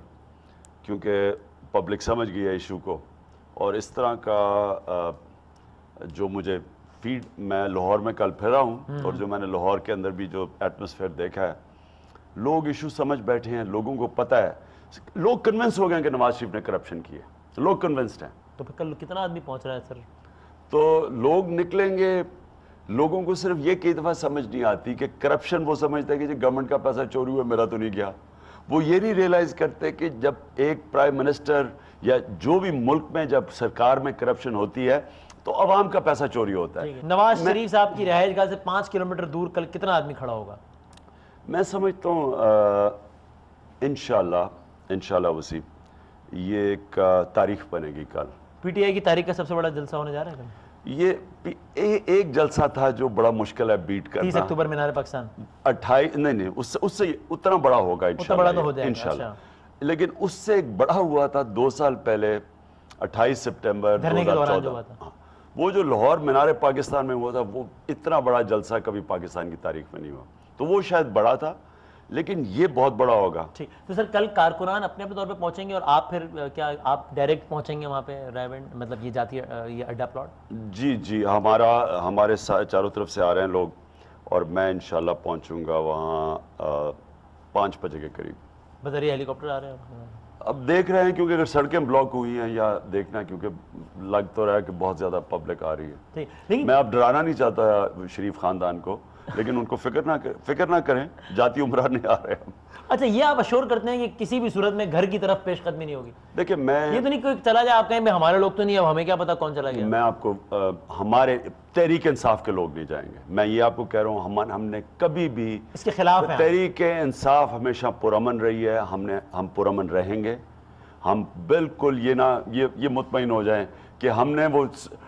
کیونکہ پبلک سمجھ گئی ہے ایشو کو. اور اس طرح کا جو مجھے فیڈ, میں لاہور میں کل پھرا ہوں, اور جو میں نے لاہور کے اندر بھی جو ایٹماسفیئر دیکھا ہے, لوگ ایشو سمجھ بیٹھے ہیں, لوگوں کو پتہ ہے, لوگ کنونس ہو گئے ہیں کہ نواز شریف نے کرپشن کی ہے, لوگ کنونسڈ ہیں. تو پھر کل کتنا آدمی پہنچ رہا ہے سر؟ تو لوگ نکلیں گے. لوگوں کو صرف یہ کئی دفعہ سمجھ نہیں آتی کہ کرپشن وہ سمجھتے ہیں کہ جی گورنمنٹ کا پیسہ چوری ہوا, میرا تو نہیں گیا. وہ یہ نہیں ریئلائز کرتے کہ جب ایک پرائم منسٹر یا جو بھی ملک میں جب سرکار میں کرپشن ہوتی ہے تو عوام کا پیسہ چوری ہوتا ہے. نواز شریف صاحب کی رہائش گاہ سے 5 کلومیٹر دور کل کتنا آدمی کھڑا ہوگا؟ میں سمجھتا ہوں انشاءاللہ وسیم, یہ ایک تاریخ بنے گی کل. پی ٹی آئی کی تاریخ کا سب سے بڑا جلسہ ہونے جا رہا ہے کل. یہ ایک جلسہ تھا جو بڑا مشکل ہے بیٹ کرنا. 30 اکتوبر مینار پاکستان. 28 نہیں اس سے اتنا بڑا ہوگا انشاءاللہ. لیکن اس سے ایک بڑا ہوا تھا 2 سال پہلے 28 سپٹمبر 2014. وہ جو لاہور مینار پاکستان میں ہوا تھا, وہ اتنا بڑا جلسہ کبھی پاکستان کی تاریخ میں نہیں ہوا. تو وہ شاید بڑا تھا, لیکن یہ بہت بڑا ہوگا. ٹھیک. تو سر کل کارکنان اپنے طور پہ پہنچیں گے اور آپ پھر کیا آپ ڈائریکٹ پہنچیں گے وہاں پہ رائیونڈ, مطلب یہ جاتی یہ اڈا پلاٹ؟ جی ہمارے چاروں طرف سے آ رہے ہیں لوگ, اور میں انشاءاللہ پہنچوں گا وہاں 5 بجے کے قریب. بذریعہ ہیلی کاپٹر آ رہے ہیں؟ اب دیکھ رہے ہیں, کیونکہ اگر سڑکیں بلاک ہوئی ہیں یا دیکھنا, کیونکہ لگ تو رہا ہے کہ بہت زیادہ پبلک آ رہی ہے. میں اب ڈرانا نہیں چاہتا شریف خاندان کو, لیکن ان کو فکر نہ کریں, جاتی عمرہ نہیں آ رہے ہم. اچھا, یہ آپ اشور کرتے ہیں کہ کسی بھی صورت میں گھر کی طرف پیش قدمی نہیں ہوگی؟ دیکھیں یہ تو نہیں کوئی چلا جائے آپ کہیں ہمارے لوگ تو نہیں, اب ہمیں کیا پتا کون چلا گیا. میں آپ کو ہمارے تحریک انصاف کے لوگ نہیں جائیں گے. میں یہ آپ کو کہہ رہا ہوں, ہم نے کبھی بھی اس کے خلاف ہیں. تحریک انصاف ہمیشہ پرامن رہی ہے, ہم پرامن رہیں گے. ہم بالکل یہ مطمئن ہو جائیں کہ ہم نے وہ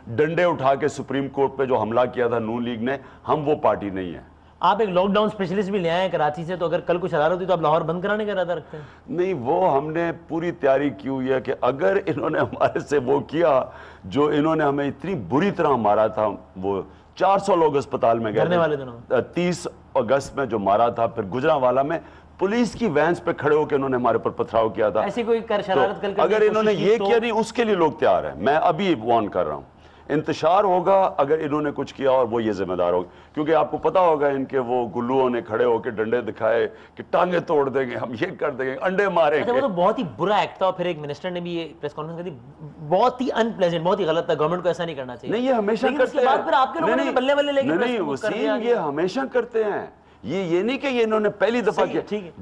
ڈنڈے اٹھا کے سپریم کورٹ پہ جو حملہ کیا تھا نون لیگ نے, ہم وہ پارٹی نہیں ہیں. آپ ایک لاک ڈاؤن اسپیشلسٹ بھی لے آئے ہیں کراچی سے, تو اگر کل کچھ شرارت ہوتی تو آپ لاہور بند کرانے کا ارادہ رکھتے ہیں؟ نہیں, وہ ہم نے پوری تیاری کی ہوئی ہے کہ اگر انہوں نے ہمارے سے وہ کیا جو انہوں نے ہمیں اتنی بری طرح مارا تھا, وہ 400 لوگ اسپتال میں گئے 30 اگست میں جو مارا تھا, پھر گجرانوالا میں پولیس کی وینس پہ کھڑے ہو کے انہوں نے ہمارے پر پتھراؤ کیا تھا. ایسی کوئی شرارت کل اگر انہوں نے یہ کیا نہیں, اس کے لیے لوگ تیار ہیں. میں ابھی وارن کر رہا ہوں, انتشار ہوگا اگر انہوں نے کچھ کیا اور وہ یہ ذمہ دار ہوگا, کیونکہ آپ کو پتا ہوگا ان کے وہ گلوؤں نے کھڑے ہو کے ڈنڈے دکھائے کہ ٹانگیں توڑ دیں گے, ہم یہ کر دیں گے, انڈے ماریں گے. وہ تو بہت ہی برا ایکٹ تھا, اور پھر ایک منسٹر نے بھی یہ پریس کانفرنس کی تھی, بہت ہی ان پلیزنٹ, بہت ہی غلط تھا. گورنمنٹ کو ایسا نہیں کرنا چاہیے. نہیں, یہ ہمیشہ کرتے ہیں. پھر آپ کے لوگوں نے بلے بلے لے کے نہیں وسیم, یہ ہمیشہ کرتے ہیں. یہ نہیں کہ یہ انہوں نے پہلی دفعہ کیا.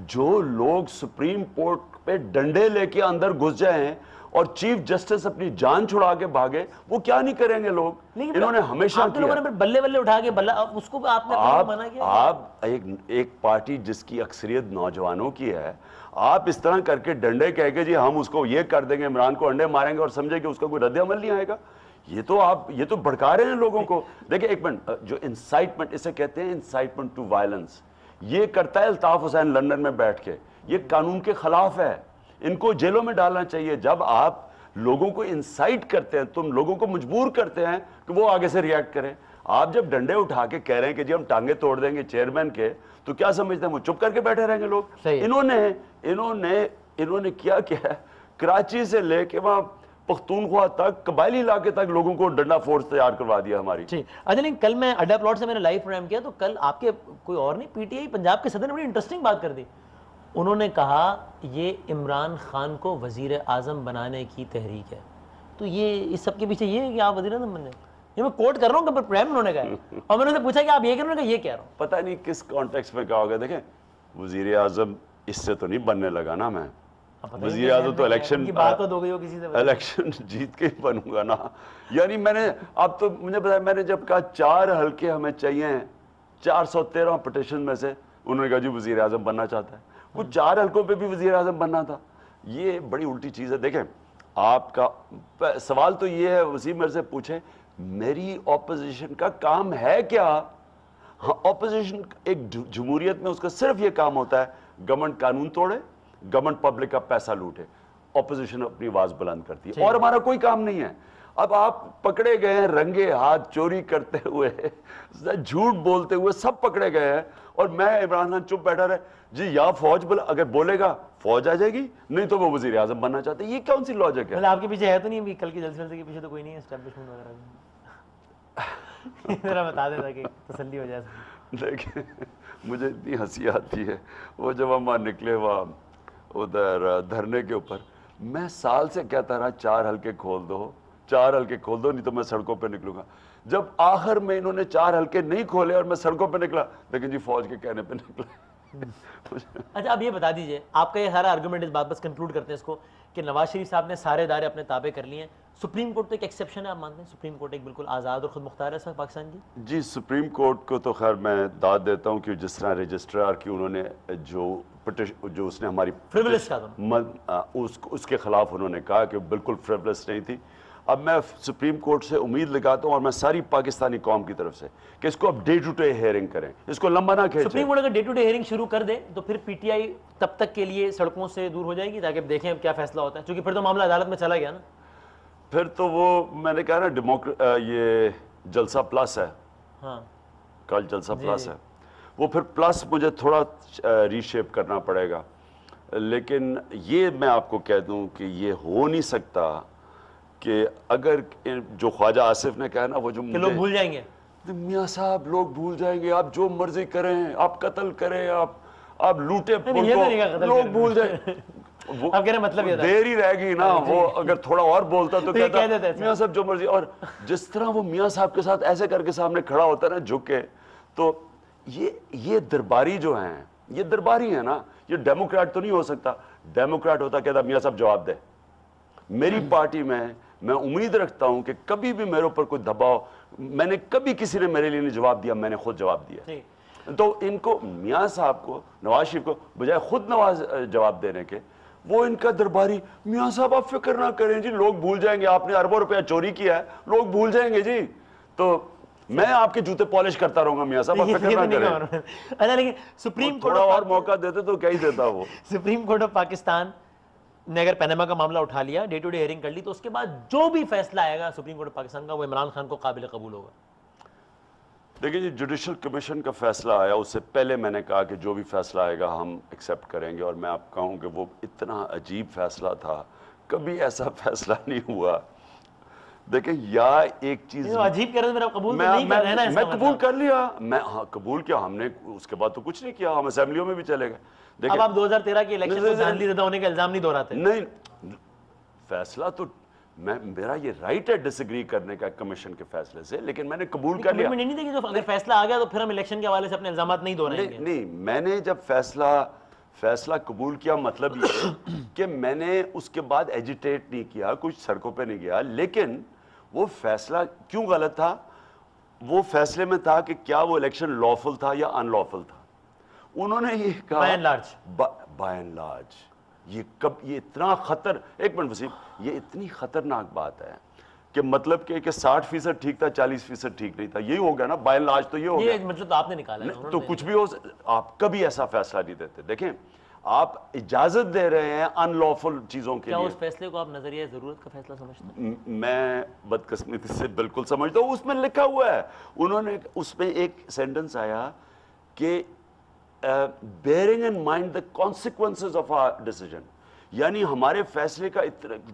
جو لوگ سپریم کورٹ پہ ڈنڈے لے کے اندر گھس جائے ہیں اور چیف جسٹس اپنی جان چھڑا کے بھاگے, وہ کیا نہیں کریں گے لوگ. انہوں نے ہمیشہ کیا. بلے بلے اٹھا کے اس کو آپ نے منع کیا. آپ ایک پارٹی جس کی اکثریت نوجوانوں کی ہے, آپ اس طرح کر کے ڈنڈے کہہ کے جی ہم اس کو یہ کر دیں گے, عمران کو انڈے ماریں گے, اور سمجھے کہ اس کا کوئی رد عمل نہیں آئے گا. یہ تو بھڑکا رہے ہیں لوگوں کو. دیکھیں ایک منٹ, جو انسائٹمنٹ, اسے کہتے ہیں انسائٹمنٹ ٹو وائلنس, یہ کرتا ہے الطاف حسین لندن میں بیٹھ کے. یہ قانون کے خلاف ہے, ان کو جیلوں میں ڈالنا چاہیے. جب آپ لوگوں کو انسائٹ کرتے ہیں, تم لوگوں کو مجبور کرتے ہیں کہ وہ آگے سے ریاکٹ کریں. آپ جب ڈنڈے اٹھا کے کہہ رہے ہیں کہ جی ہم ٹانگیں توڑ دیں گے چیئرمین کے, تو کیا سمجھتے ہیں وہ چپ کر کے بیٹھے رہیں گے لوگ؟ انہوں نے کیا ہے, کراچی سے لے کے وہاں پختونخوا تک قبائلی علاقے تک لوگوں کو ڈنڈا فورس تیار کروا دیا ہماری. جی اچھا لیکن کل میں اڈا پلاٹ سے میں نے لائیو پروگرام کیا تو کل آپ کے کوئی اور نہیں پی ٹی آئی پنجاب کے صدر نے بڑی انٹرسٹنگ بات کر دی. انہوں نے کہا یہ عمران خان کو وزیر اعظم بنانے کی تحریک ہے. تو یہ اس سب کے پیچھے یہ ہے کہ آپ وزیر اعظم بن جائیں. یہ میں کوٹ کر رہا ہوں کہ پروگرام انہوں نے کہا اور میں نے ان سے پوچھا کہ آپ یہ کہہ رہے ہیں کہ یہ کہہ رہا ہوں. پتہ نہیں کس کانٹیکس میں کہا ہوگا. دیکھیں وزیر اعظم اس سے تو نہیں بننے لگا نا میں. وزیر اعظم تو الیکشن جیت کے ہی بنوں گا نا. یعنی میں نے اب تو مجھے بتایا میں نے جب کہا 4 حلقے ہمیں چاہیے ہیں 413 پٹیشن میں سے انہوں نے کہا جی وزیر اعظم بننا چاہتا ہے. وہ 4 حلقوں پہ بھی وزیر اعظم بننا تھا. یہ بڑی الٹی چیز ہے. دیکھیں آپ کا سوال تو یہ ہے وسیم میرے سے پوچھیں میری اپوزیشن کا کام ہے کیا. ہاں اپوزیشن ایک جمہوریت میں اس کا صرف یہ کام ہوتا ہے گورنمنٹ قانون توڑے گورنمنٹ پبلک کا پیسہ لوٹے. اپوزیشن اپنی آواز بلند کرتی ہے اور ہمارا کوئی کام نہیں ہے. اب آپ پکڑے گئے ہیں رنگے ہاتھ چوری کرتے ہوئے جھوٹ بولتے ہوئے سب پکڑے گئے ہیں اور میں عمران خان چپ بیٹھا رہے جی یا فوج اگر بولے گا فوج آ جائے گی نہیں تو وہ وزیر اعظم بننا چاہتے ہیں. یہ کون سی لاجک ہے؟ آپ کے پیچھے ہے تو نہیں کل کی جلسے کے پیچھے تو کوئی نہیں ہے اسٹیبلشمنٹ وغیرہ ذرا بتا دے تاکہ تسلی ہو جائے. دیکھیں مجھے اتنی ہنسی آتی ہے وہ جب ہم وہاں نکلے وہاں ادھر دھرنے کے اوپر میں سال سے کہتا رہا 4 حلقے کھول دو 4 حلقے کھول دو نہیں تو میں سڑکوں پہ نکلوں گا. جب آخر میں انہوں نے 4 حلقے نہیں کھولے اور میں سڑکوں پہ نکلا لیکن جی فوج کے کہنے پہ نکلا. اچھا اب یہ بتا دیجئے آپ کا یہ سارا آرگومنٹ اس بات بس کنکلوڈ کرتے ہیں اس کو کہ نواز شریف صاحب نے سارے ادارے اپنے تابع کر لیے ہیں. سپریم کورٹ تو ایک ایکسیپشن ہے آپ مانتے ہیں؟ سپریم کورٹ ایک بالکل آزاد اور خود مختار ہے سر پاکستان کی. جی سپریم کورٹ کو تو خیر میں داد دیتا ہوں کہ جس طرح رجسٹرار کی انہوں نے جو اس نے ہماری اس کے خلاف انہوں نے کہا کہ بالکل فریولس نہیں تھی. اب میں سپریم کورٹ سے امید لگاتا ہوں اور میں ساری پاکستانی قوم کی طرف سے کہ اس کو اب ڈے ٹو ڈے ہیئرنگ کریں اس کو لمبا نہ کھینچیں. سپریم کورٹ اگر ڈے ٹو ڈے ہیئرنگ شروع کر دے تو پھر پی ٹی آئی تب تک کے لیے سڑکوں سے دور ہو جائے گی تاکہ دیکھیں اب کیا فیصلہ ہوتا ہے چونکہ پھر تو معاملہ عدالت میں چلا گیا نا. پھر تو وہ میں نے کہا نا یہ جلسہ پلس ہے. ہاں کل جلسہ پلس ہے وہ پھر پلس مجھے تھوڑا ری شیپ کرنا پڑے گا. لیکن یہ میں آپ کو کہہ دوں کہ یہ ہو نہیں سکتا کہ اگر جو خواجہ آصف نے کہا نا وہ جو لوگ بھول جائیں گے. میاں صاحب لوگ بھول جائیں گے آپ جو مرضی کریں آپ قتل کریں آپ لوٹے لوگ بھول جائیں. اب کہہ رہے مطلب یہ دیر ہی رہ گئی نا وہ اگر تھوڑا اور بولتا تو کہتا میاں صاحب جو مرضی. اور جس طرح وہ میاں صاحب کے ساتھ ایسے کر کے سامنے کھڑا ہوتا ہے نا جھک کے تو یہ درباری جو ہیں یہ درباری ہیں نا. یہ ڈیموکریٹ تو نہیں ہو سکتا. ڈیموکریٹ ہوتا کہتا میاں صاحب جواب دے. میری پارٹی میں امید رکھتا ہوں کہ کبھی بھی میرے اوپر کوئی دباؤ میں نے کبھی کسی نے میرے لیے نہیں جواب دیا میں نے خود جواب دیا. تو ان کو میاں صاحب کو نواز شریف کو بجائے خود نواز جواب دینے کے وہ ان کا درباری میاں صاحب آپ فکر نہ کریں جی لوگ بھول جائیں گے آپ نے اربوں روپیہ چوری کیا ہے لوگ بھول جائیں گے جی تو میں آپ کے جوتے پالش کرتا رہوں گا میاں صاحب آپ فکر نہ کریں. اچھا لیکن سپریم کورٹ تھوڑا اور موقع دیتے تو کیا ہی دیتا وہ. سپریم کورٹ آف پاکستان نے اگر پیناما کا معاملہ اٹھا لیا ڈے ٹو ڈے ہیئرنگ کر لی تو اس کے بعد جو بھی فیصلہ آئے گا سپریم کورٹ آف پاکستان کا وہ عمران خان کو قابل قبول ہوگا. دیکھیں جی جوڈیشل کمیشن کا فیصلہ آیا اس سے پہلے میں نے کہا کہ جو بھی فیصلہ آئے گا ہم ایکسیپٹ کریں گے اور میں آپ کہوں کہ وہ اتنا عجیب فیصلہ تھا کبھی ایسا فیصلہ نہیں ہوا. دیکھیں یا ایک چیز عجیب کر رہے قبول میں قبول کر لیا میں قبول کیا ہم نے اس کے بعد تو کچھ نہیں کیا ہم اسمبلیوں میں بھی چلے گئے. اب آپ 2013 کے الیکشن کو دھاندلی زدہ ہونے کا الزام نہیں دہراتے. نہیں فیصلہ تو میرا یہ رائٹ ہے ڈس ایگری کرنے کا کمیشن کے فیصلے سے لیکن میں نے قبول کر لیا. نہیں دیکھی اگر فیصلہ آ گیا تو پھر ہم الیکشن کے حوالے سے اپنے الزامات نہیں دہرائیں گے. نہیں میں نے جب فیصلہ قبول کیا مطلب یہ کہ میں نے اس کے بعد ایجیٹیٹ نہیں کیا کچھ سڑکوں پہ نہیں گیا. لیکن وہ فیصلہ کیوں غلط تھا وہ فیصلے میں تھا کہ کیا وہ الیکشن لافل تھا یا ان لافل تھا. انہوں نے یہ کہا بائی اینڈ لارج یہ اتنا ایک منٹ وسیم یہ اتنی خطرناک بات ہے کہ مطلب کہ 60% ٹھیک تھا 40% ٹھیک نہیں تھا. یہی ہو گیا نا بائی اینڈ لارج تو یہ ہو گیا. مطلب آپ نے نکالا تو کچھ بھی ہو آپ کبھی ایسا فیصلہ نہیں دیتے. دیکھیں آپ اجازت دے رہے ہیں ان لافل چیزوں کے لیے. کیا اس فیصلے کو آپ نظریہ ضرورت کا فیصلہ سمجھتے ہیں؟ میں بدقسمتی سے بالکل سمجھتا ہوں. اس میں لکھا ہوا ہے انہوں نے اس میں ایک سینٹنس آیا کہ bearing in mind the consequences of our decision یعنی ہمارے فیصلے کا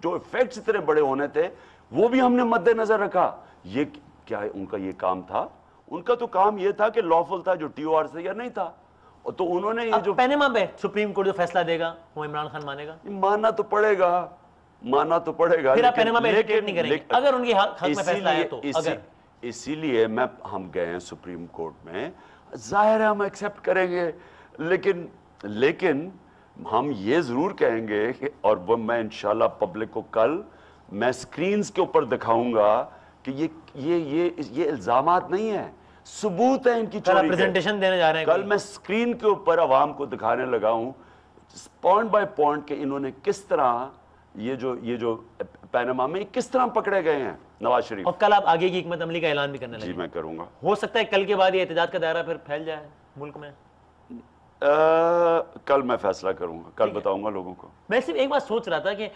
جو ایفیکٹس اتنے بڑے ہونے تھے وہ بھی ہم نے مد نظر رکھا. یہ کیا ان کا یہ کام تھا؟ ان کا تو کام یہ تھا کہ لافل تھا جو ٹی او آر سے یا نہیں تھا. تو انہوں نے یہ جو پینما پہ سپریم کورٹ جو فیصلہ دے گا وہ عمران خان مانے گا؟ ماننا تو پڑے گا, ماننا تو پڑے گا. پھر آپ پینما پہ ایجوکیٹ نہیں کریں گے اگر ان کی حق میں فیصلہ آیا تو؟ اسی لیے ہم گئے ہیں سپریم کورٹ میں, ظاہر ہے ہم ایکسیپٹ کریں گے, لیکن ہم یہ ضرور کہیں گے کہ, اور وہ میں انشاءاللہ پبلک کو کل میں سکرینز کے اوپر دکھاؤں گا کہ یہ الزامات نہیں ہیں, ثبوت ہے ان کی چوری کے. پریزنٹیشن دینے جا رہے ہیں کل میں سکرین کے اوپر عوام کو دکھانے لگا ہوں پوائنٹ بائی پوائنٹ کہ انہوں نے کس طرح یہ جو پینما میں کس طرح پکڑے گئے ہیں نواز شریف. اور کل آپ آگے کی حکمت عملی کا اعلان بھی کرنے لگے؟ جی میں کروں گا. ہو سکتا ہے کل کے بعد یہ احتجاج کا دائرہ پھر پھیل جائے ملک میں؟ کل میں فیصلہ کروں گا, کل بتاؤں گا لوگوں کو. میں صرف ایک بات سوچ رہا تھا کہ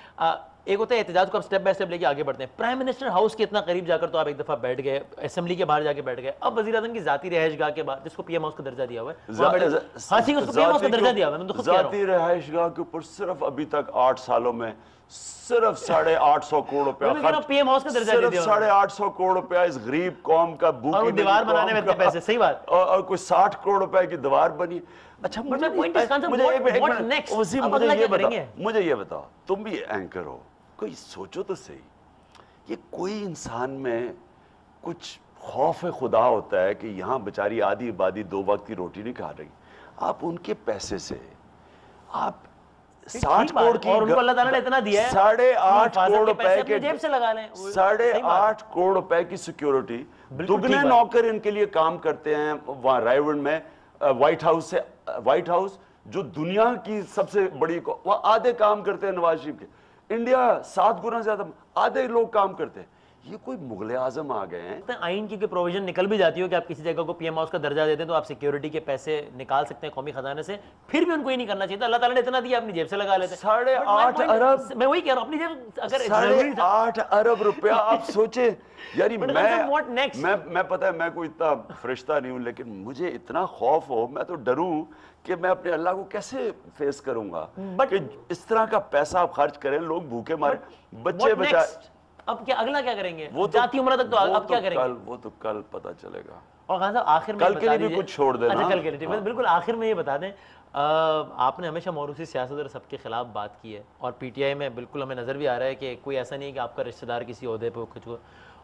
ایک ہوتا ہے احتجاج کو آپ سٹیپ بائی سٹیپ لے کے آگے بڑھتے ہیں. پرائم منسٹر ہاؤس کے اتنا قریب جا کر تو آپ ایک دفعہ بیٹھ گئے, اسمبلی کے باہر جا کے بیٹھ گئے. اب وزیر اعظم کی ذاتی رہائش گاہ کے بعد جس کو پی ایم ہاؤس کا درجہ دیا ہوا ہے, ذاتی رہائش گاہ کے اوپر صرف ابھی تک 8 سالوں میں صرف 850 کروڑ روپیہ خرچ, پی ایم ہاؤس کا درجہ دے دیا, 850 کروڑ روپیہ اس غریب قوم کا بھوکی دیوار بنانے میں اتنے پیسے. صحیح بات. اور کوئی 60 کروڑ روپے کی دیوار بنی. اچھا مجھے یہ بتاؤ, تم بھی اینکر ہو, کوئی سوچو تو صحیح, یہ کوئی انسان میں کچھ خوف خدا ہوتا ہے کہ یہاں بیچاری آدھی آبادی 2 وقت کی روٹی نہیں کھا رہی, آپ ان کے پیسے سے آپ 60 کروڑ کی, اور ان کو اللہ تعالیٰ نے اتنا دیا ہے 8.5 کروڑ روپے کے جیب سے لگا لیں, 8.5 کروڑ روپے کی سیکیورٹی, دگنے نوکر ان کے لیے کام کرتے ہیں وہاں رائیون میں, وائٹ ہاؤس جو دنیا کی سب سے بڑی, وہ آدھے کام کرتے ہیں نواز شریف کے, انڈیا 7 گنا زیادہ آدھے لوگ کام کرتے ہیں. یہ کوئی مغل اعظم آ گئے ہیں. آئین کی پروویژن نکل بھی جاتی ہو کہ آپ کسی جگہ کو پی ایم ہاؤس کا درجہ دیتے ہیں تو آپ سیکیورٹی کے پیسے نکال سکتے ہیں قومی خزانے سے, پھر بھی ان کو یہ نہیں کرنا چاہیے. اللہ تعالیٰ نے اتنا دیا اپنی جیب سے لگا لیتے. 8.5 ارب, میں وہی کہہ رہا ہوں اپنی جیب, اگر 8.5 ارب روپیہ آپ سوچیں. یعنی میں پتہ ہے میں کوئی اتنا فرشتہ نہیں ہوں, لیکن مجھے اتنا خوف ہو, میں تو ڈروں کہ میں اپنے اللہ کو کیسے فیس کروں گا کہ اس طرح کا پیسہ آپ خرچ کریں, لوگ بھوکے مارے, بچے بچائے. اب کیا اگلا کیا کریں گے جاتی عمرہ تک؟ تو اب کیا کریں گے وہ تو کل پتہ چلے گا. اور خان صاحب آخر میں کل کے لیے بھی کچھ چھوڑ دینا. کل کے لیے بالکل آخر میں یہ بتا دیں, آپ نے ہمیشہ موروثی سیاست اور سب کے خلاف بات کی ہے, اور پی ٹی آئی میں بالکل ہمیں نظر بھی آ رہا ہے کہ کوئی ایسا نہیں ہے کہ آپ کا رشتہ دار کسی عہدے پہ کچھ,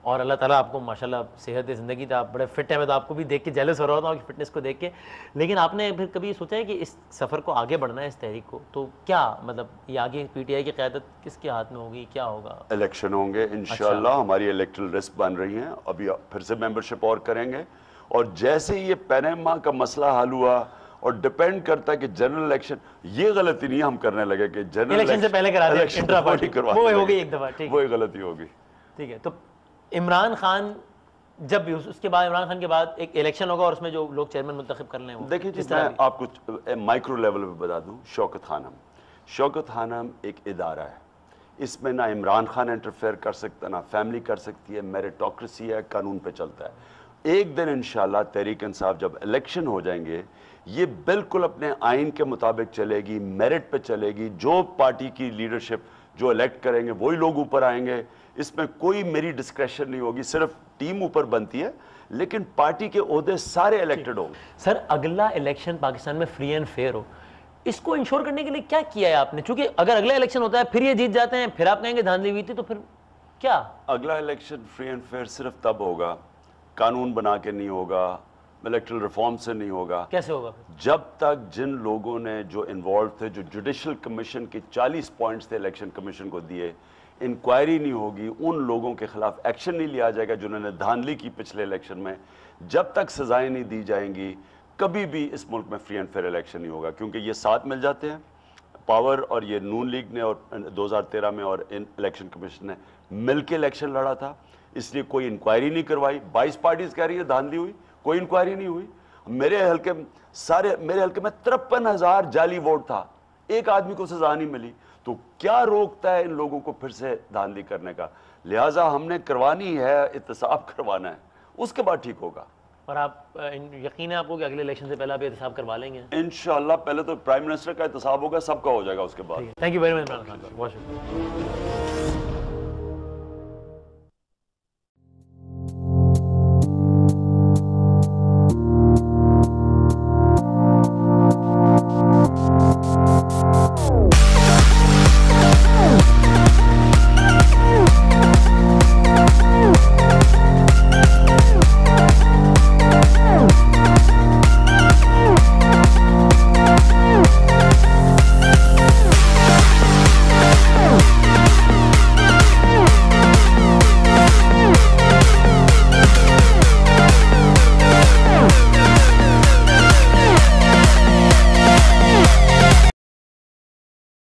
اور اللہ تعالیٰ آپ کو ماشاءاللہ صحت زندگی تھا, آپ بڑے فٹ ہیں. میں تو آپ کو بھی دیکھ کے جیلس ہو رہا ہوتا ہوں آپ کی فٹنس کو دیکھ کے. لیکن آپ نے پھر کبھی سوچا ہے کہ اس سفر کو آگے بڑھنا ہے, اس تحریک کو, تو کیا مطلب یہ آگے پی ٹی آئی کی قیادت کس کے ہاتھ میں ہوگی, کیا ہوگا؟ الیکشن ہوں گے انشاءاللہ, ہماری الیکٹرل لسٹ بن رہی ہیں, ابھی پھر سے ممبرشپ اور کریں گے, اور جیسے یہ پینما کا مسئلہ حل ہوا, اور ڈیپینڈ کرتا ہے کہ جنرل الیکشن, یہ غلطی نہیں ہم کرنے لگے کہ جنرل الیکشن سے پہلے کرا دیں, انٹرا پارٹی وہ ہوگی ایک دفعہ, ٹھیک, وہی غلطی ہوگی. ٹھیک ہے. تو عمران خان جب بھی اس کے بعد, عمران خان کے بعد ایک الیکشن ہوگا اور اس میں جو لوگ چیئرمین منتخب کر لیں, وہ دیکھیں جس طرح آپ کو مائکرو لیول پہ بتا دوں, شوکت خانم ایک ادارہ ہے, اس میں نہ عمران خان انٹرفیئر کر سکتا, نہ فیملی کر سکتی ہے, میریٹوکریسی ہے, قانون پہ چلتا ہے. ایک دن انشاءاللہ تحریک انصاف جب الیکشن ہو جائیں گے, یہ بالکل اپنے آئین کے مطابق چلے گی, میرٹ پہ چلے گی, جو پارٹی کی لیڈرشپ جو الیکٹ کریں گے وہی لوگ اوپر آئیں گے, اس میں کوئی میری ڈسکریشن نہیں ہوگی, صرف ٹیم اوپر بنتی ہے, لیکن پارٹی کے عہدے سارے الیکٹڈ ہوں گے. سر اگلا الیکشن پاکستان میں فری اینڈ فیئر ہو, اس کو انشور کرنے کے لیے کیا کیا ہے آپ نے؟ چونکہ اگر اگلا الیکشن ہوتا ہے پھر یہ جیت جاتے ہیں, پھر آپ کہیں گے دھاندلی ہوئی تھی, تو پھر کیا؟ اگلا الیکشن فری اینڈ فیئر صرف تب ہوگا, قانون بنا کے نہیں ہوگا, الیکٹرل ریفارم سے نہیں ہوگا. کیسے ہوگا؟ جب تک جن لوگوں نے جو انوالو تھے, جو جوڈیشل کمیشن کے 40 پوائنٹس تھے الیکشن کمیشن کو دیے, انکوائری نہیں ہوگی, ان لوگوں کے خلاف ایکشن نہیں لیا جائے گا جنہوں نے دھاندلی کی پچھلے الیکشن میں, جب تک سزائیں نہیں دی جائیں گی, کبھی بھی اس ملک میں فری اینڈ فیئر الیکشن نہیں ہوگا. کیونکہ یہ ساتھ مل جاتے ہیں, پاور, اور یہ نون لیگ نے اور 2013 میں اور الیکشن کمیشن نے مل کے الیکشن لڑا تھا, اس لیے کوئی انکوائری نہیں کروائی. 22 پارٹیز کہہ رہی ہیں دھاندلی ہوئی, کوئی انکوائری نہیں ہوئی. میرے حلقے میں 53,000 جعلی ووٹ تھا, ایک آدمی کو سزا نہیں ملی. تو کیا روکتا ہے ان لوگوں کو پھر سے دھاندلی کرنے کا؟ لہٰذا ہم نے کروانی ہے, احتساب کروانا ہے, اس کے بعد ٹھیک ہوگا. اور آپ یقین ہے آپ کو کہ اگلے الیکشن سے پہلے آپ احتساب کروا لیں گے؟ انشاءاللہ پہلے تو پرائم منسٹر کا احتساب ہوگا، سب کا ہو جائے گا اس کے بعد۔ Thank you very much Imran Khan صاحب، بہت شکریہ۔